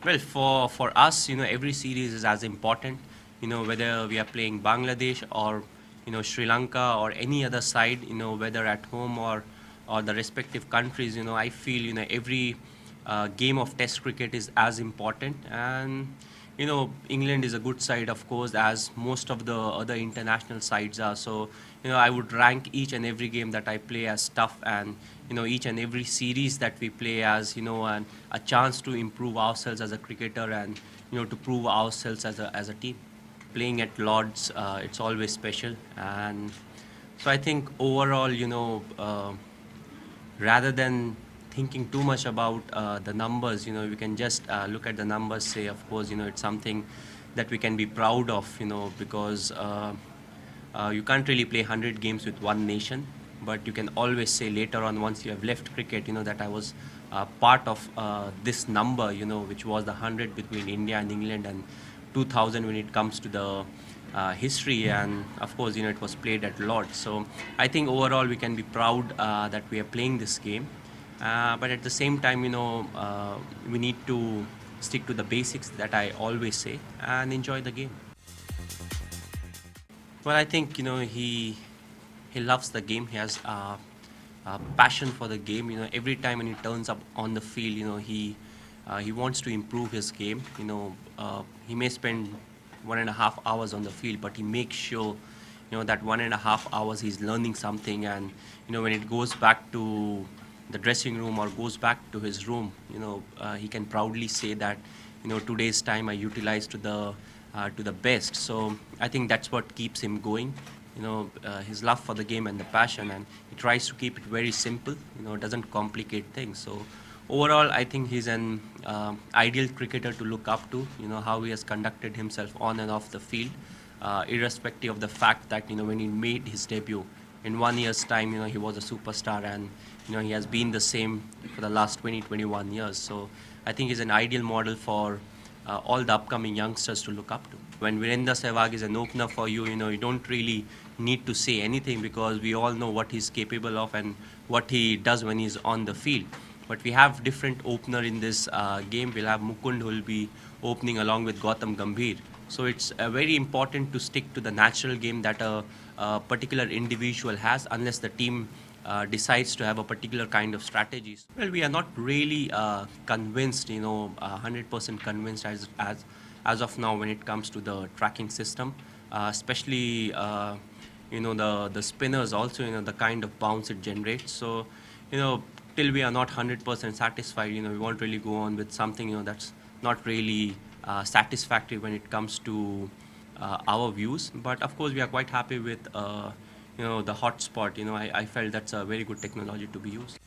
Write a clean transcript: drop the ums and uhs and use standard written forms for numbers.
Well, for us, every series is as important. Whether we are playing Bangladesh or Sri Lanka or any other side. Whether at home or the respective countries. I feel every game of Test cricket is as important. And England is a good side, of course, as most of the other international sides are. So I would rank each and every game that I play as tough, and each and every series that we play as a chance to improve ourselves as a cricketer, and to prove ourselves as a team. Playing at Lords, it's always special. And so I think overall, rather than thinking too much about the numbers, we can just look at the numbers, say, of course, it's something that we can be proud of, because you can't really play 100 games with one nation, but you can always say later on, once you have left cricket, that I was part of this number, which was the 100 between India and England, and 2000 when it comes to the history. And of course, it was played at Lords. So I think overall we can be proud that we are playing this game. But at the same time, we need to stick to the basics that I always say and enjoy the game. Well, I think he loves the game. He has passion for the game. Every time when he turns up on the field, he wants to improve his game. He may spend 1.5 hours on the field, but he makes sure that 1.5 hours he's learning something. And when it goes back to the dressing room or goes back to his room, he can proudly say that today's time I utilized to the best. So I think that's what keeps him going. His love for the game and the passion, and he tries to keep it very simple. Doesn't complicate things. So overall, I think he's an ideal cricketer to look up to. How he has conducted himself on and off the field, irrespective of the fact that when he made his debut in 1 year's time, he was a superstar, and he has been the same for the last 21 years. So I think he's an ideal model for all the upcoming youngsters to look up to. When Virendra Sehwag is an opener for you, you don't really need to say anything, because we all know what he's capable of and what he does when he's on the field. But we have different opener in this game. We'll have Mukund, who will be opening along with Gautam Gambhir. So it's very important to stick to the natural game that a particular individual has, unless the team decides to have a particular kind of strategies. Well, we are not really convinced, 100% convinced as of now when it comes to the tracking system, especially the spinners also, the kind of bounce it generates. So till we are not 100% satisfied, we won't really go on with something that's not really satisfactory when it comes to our views. But of course, we are quite happy with the hotspot. I felt that's a very good technology to be used.